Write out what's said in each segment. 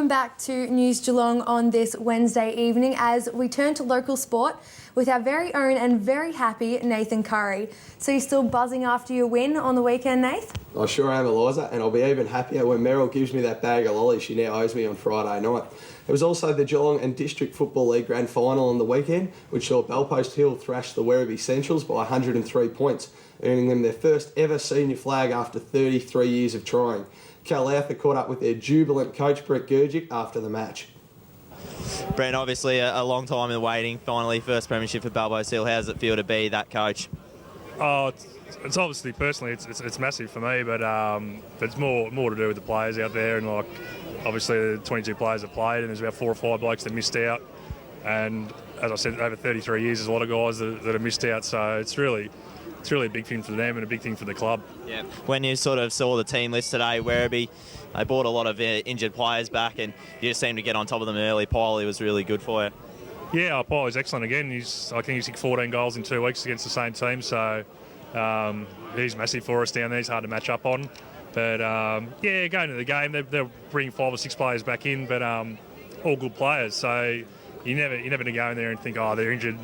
back to News Geelong on this Wednesday evening as we turn to local sport with our very own and very happy Nathan Curry. So you're still buzzing after your win on the weekend, Nath? I sure am, Eliza, and I'll be even happier when Meryl gives me that bag of lollies she now owes me on Friday night. There was also the Geelong and District Football League Grand Final on the weekend, which saw Bellpost Hill thrash the Werribee Centrals by 103 points, earning them their first ever senior flag after 33 years of trying. Cal Lowther caught up with their jubilant coach Brett Gurgic after the match. Brent, obviously a long time in the waiting, finally first premiership for Bellpost Hill. How does it feel to be that coach? Oh, it's obviously personally it's massive for me, but it's more to do with the players out there, and like obviously the 22 players that played, and there's about 4 or 5 blokes that missed out, and as I said, over 33 years, there's a lot of guys that have missed out, so it's really a big thing for them and a big thing for the club. Yeah. When you sort of saw the team list today, Werribee, they brought a lot of injured players back, and you just seemed to get on top of them early. Piley was really good for you. Yeah, Piley's excellent again. I think he's kicked 14 goals in 2 weeks against the same team, so he's massive for us down there. He's hard to match up on. But going to the game, they'll bring 5 or 6 players back in, but all good players. So you never going to go in there and think, oh, they're injured,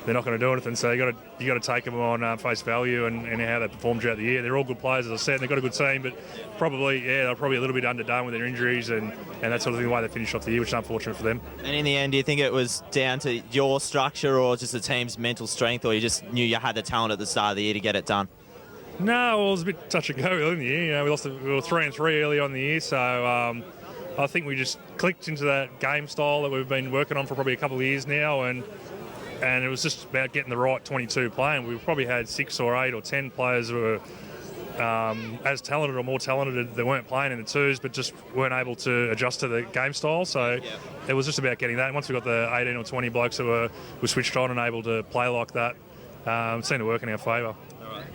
they're not going to do anything. So you got to take them on face value and how they perform throughout the year. They're all good players, as I said. And they've got a good team, but they're probably a little bit underdone with their injuries and that sort of thing, the way they finished off the year, which is unfortunate for them. And in the end, do you think it was down to your structure or just the team's mental strength, or you just knew you had the talent at the start of the year to get it done? No, well, it was a bit touch and go early in the year. We were 3-3 early on in the year, so I think we just clicked into that game style that we've been working on for probably a couple of years now, and it was just about getting the right 22 playing. We probably had 6 or 8 or 10 players who were as talented or more talented that weren't playing in the twos, but just weren't able to adjust to the game style. So it was just about getting that. And once we got the 18 or 20 blokes that were switched on and able to play like that, it seemed to work in our favour.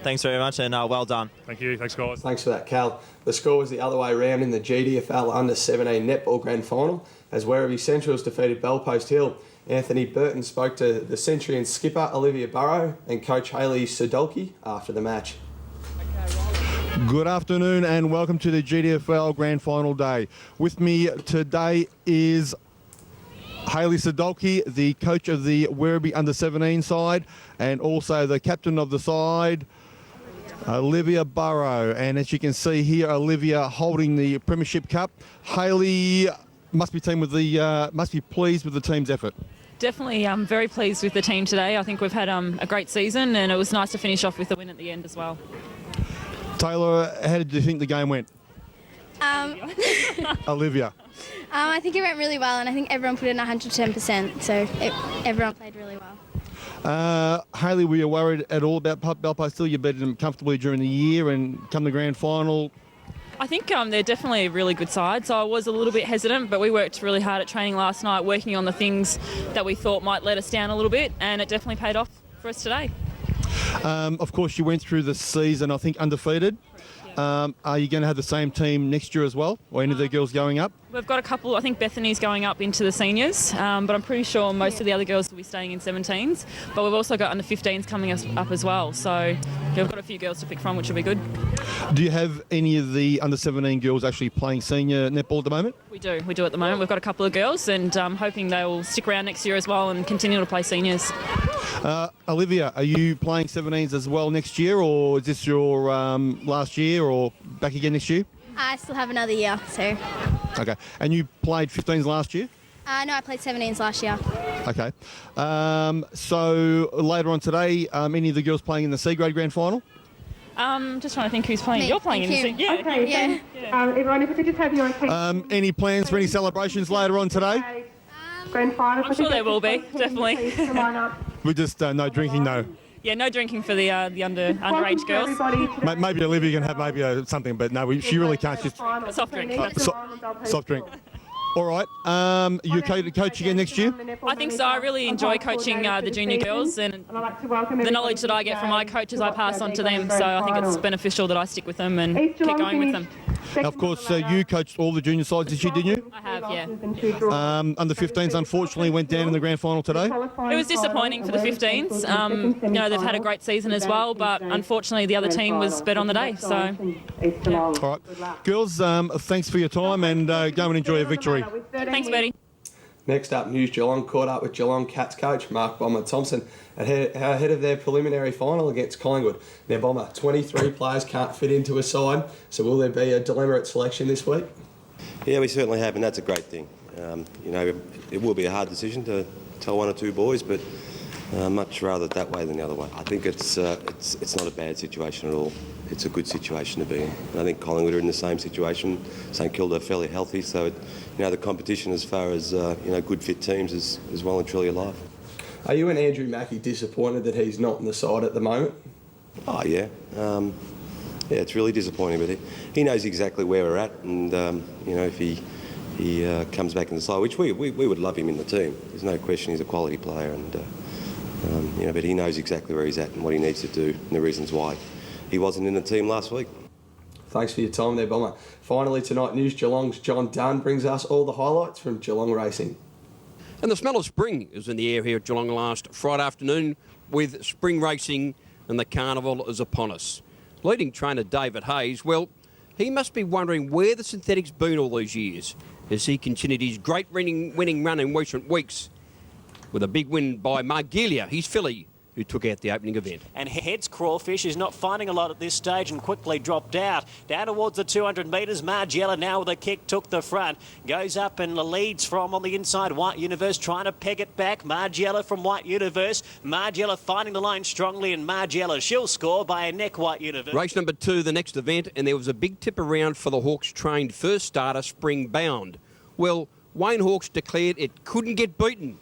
Thanks very much, and well done. Thank you. Thanks, guys. Thanks for that, Cal. The score was the other way round in the GDFL Under-17 Netball Grand Final as Werribee Centrals defeated Bellpost Hill. Anthony Burton spoke to the Centurion skipper Olivia Burrow and coach Hayley Sadolki after the match. Good afternoon and welcome to the GDFL Grand Final day. With me today is Hayley Sadolki, the coach of the Werribee Under-17 side, and also the captain of the side, Olivia Burrow. And as you can see here, Olivia holding the Premiership Cup. Hayley must be pleased with the team's effort. Definitely, I'm very pleased with the team today. I think we've had a great season, and it was nice to finish off with a win at the end as well. Taylor, how did you think the game went? Olivia. I think it went really well, and I think everyone put in 110%, so everyone played really well. Hayley, were you worried at all about Bellpost Hill? You beat them comfortably during the year and come the grand final. I think they're definitely a really good side, so I was a little bit hesitant, but we worked really hard at training last night, working on the things that we thought might let us down a little bit, and it definitely paid off for us today. Of course, you went through the season, I think, undefeated. Are you going to have the same team next year as well, or any of the girls going up? We've got a couple. I think Bethany's going up into the seniors, but I'm pretty sure most of the other girls will be staying in 17s. But we've also got under 15s coming up as well, so we've got a few girls to pick from, which will be good. Do you have any of the under 17 girls actually playing senior netball at the moment? We do at the moment. We've got a couple of girls, and I'm hoping they will stick around next year as well and continue to play seniors. Olivia, are you playing 17s as well next year, or is this your last year, or back again next year? I still have another year, so... Okay. And you played 15s last year? No, I played 17s last year. Okay. So later on today, any of the girls playing in the C grade grand final? Just trying to think who's playing. Me. You're playing Thank in the you. Okay. Yeah. Everyone, if we could just have your attention. Any plans for any celebrations later on today? Grand final. I'm sure there will be, definitely. Come on up. We just no drinking, no. Yeah, no drinking for the underage girls. Maybe Olivia can have maybe something, but no, she really can't. Just A soft drink. soft drink. All right. You okay to coach again next year? I think so. I really enjoy coaching the junior girls, and the knowledge that I get from my coaches I pass on to them, so I think it's beneficial that I stick with them and keep going with them. Now, of course, you coached all the junior sides this year, didn't you? I have, yeah. Under 15s, unfortunately, went down in the grand final today. It was disappointing for the 15s. They've had a great season as well, but unfortunately the other team was better on the day. So, yeah. All right. Girls, thanks for your time and go and enjoy your victory. Thanks, Betty. Next up, News Geelong caught up with Geelong Cats coach Mark Bomber Thompson ahead of their preliminary final against Collingwood. Now, Bomber, 23 players can't fit into a side, so will there be a dilemma at selection this week? Yeah, we certainly have, and that's a great thing. It will be a hard decision to tell one or two boys, but much rather that way than the other way. I think it's not a bad situation at all. It's a good situation to be in. And I think Collingwood are in the same situation. St Kilda are fairly healthy, so the competition as far as good fit teams is well and truly alive. Are you and Andrew Mackey disappointed that he's not in the side at the moment? Oh yeah, it's really disappointing, but he knows exactly where we're at, and if he comes back in the side, which we would love him in the team. There's no question he's a quality player, and but he knows exactly where he's at and what he needs to do and the reasons why he wasn't in the team last week. Thanks for your time there, Bomber. Finally tonight, News Geelong's John Dunn brings us all the highlights from Geelong racing. And the smell of spring is in the air here at Geelong last Friday afternoon with spring racing, and the carnival is upon us. Leading trainer David Hayes, well, he must be wondering where the synthetic's been all these years as he continued his great winning run in recent weeks with a big win by Margilia, his filly, who took out the opening event. And Heads Crawfish is not finding a lot at this stage and quickly dropped out. Down towards the 200 metres, Margiela now with a kick took the front. Goes up and leads from on the inside, White Universe trying to peg it back. Margiela from White Universe. Margiela finding the line strongly, and Margiela, she'll score by a neck, White Universe. Race number 2, the next event, and there was a big tip around for the Hawks trained first starter, Spring Bound. Well, Wayne Hawks declared it couldn't get beaten.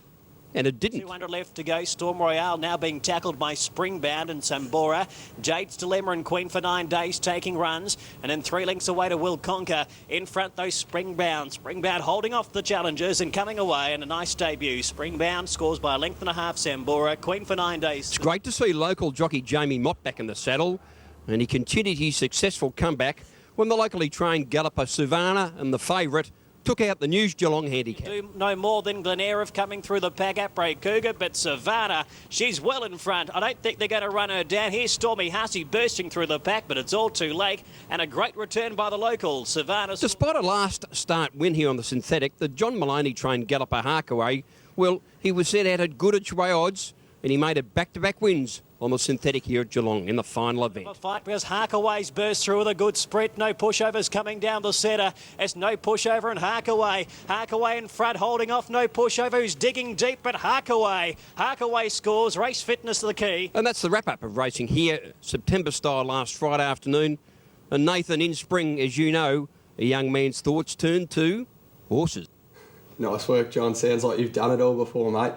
And it didn't. 200 left to go. Storm Royale now being tackled by Springbound and Sambora. Jade's Dilemma and Queen for 9 days taking runs. And then 3 lengths away to Will Conquer. In front, though, Springbound. Springbound holding off the challengers and coming away, and a nice debut. Springbound scores by a length and a half. Sambora, Queen for 9 days. It's great to see local jockey Jamie Mott back in the saddle. And he continued his successful comeback when the locally trained galloper Savannah and the favourite took out the News Geelong handicap. Do no more than Gleneriff coming through the pack at Bray Cougar, but Savannah, she's well in front. I don't think they're going to run her down. Here's Stormy Hussey bursting through the pack, but it's all too late, and a great return by the locals. Savannah. Despite a last start win here on the synthetic, the John Maloney trained galloper Harkaway, well, he was set out at good each-way odds, and he made it back-to-back wins on the synthetic here at Geelong in the final event. A fight because Harkaway's burst through with a good sprint. No pushovers coming down the centre. It's no pushover and Harkaway. Harkaway in front holding off. No pushover who's digging deep, but Harkaway. Harkaway scores. Race fitness the key. And that's the wrap-up of racing here, September style last Friday afternoon. And Nathan, in spring, as you know, a young man's thoughts turned to horses. Nice work, John. Sounds like you've done it all before, mate.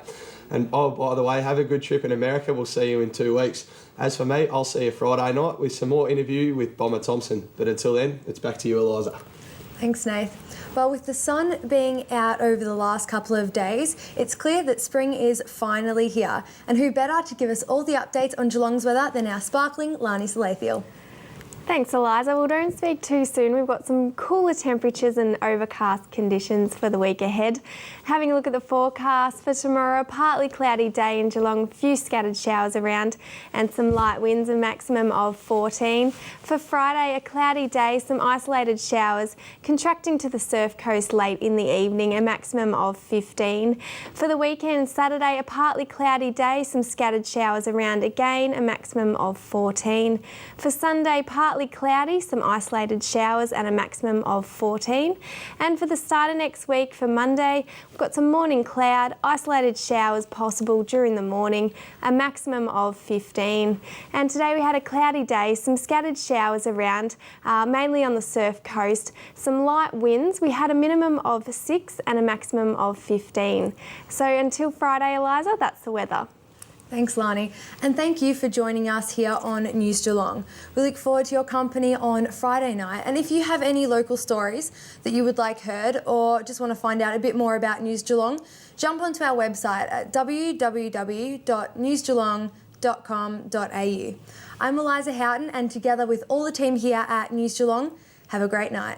And, oh, by the way, have a good trip in America. We'll see you in 2 weeks. As for me, I'll see you Friday night with some more interview with Bomber Thompson. But until then, it's back to you, Eliza. Thanks, Nath. Well, with the sun being out over the last couple of days, it's clear that spring is finally here. And who better to give us all the updates on Geelong's weather than our sparkling Lani Salathiel. Thanks, Eliza. Well, don't speak too soon. We've got some cooler temperatures and overcast conditions for the week ahead. Having a look at the forecast for tomorrow, a partly cloudy day in Geelong, a few scattered showers around and some light winds, a maximum of 14. For Friday, a cloudy day, some isolated showers, contracting to the surf coast late in the evening, a maximum of 15. For the weekend, Saturday, a partly cloudy day, some scattered showers around again, a maximum of 14. For Sunday, partly cloudy, some isolated showers and a maximum of 14. And for the start of next week, for Monday, we've got some morning cloud, isolated showers possible during the morning, a maximum of 15. And today we had a cloudy day, some scattered showers around, mainly on the surf coast, some light winds. We had a minimum of 6 and a maximum of 15. So until Friday, Eliza, that's the weather. Thanks, Lani. And thank you for joining us here on News Geelong. We look forward to your company on Friday night. And if you have any local stories that you would like heard or just want to find out a bit more about News Geelong, jump onto our website at www.newsgeelong.com.au. I'm Eliza Houghton, and together with all the team here at News Geelong, Have a great night.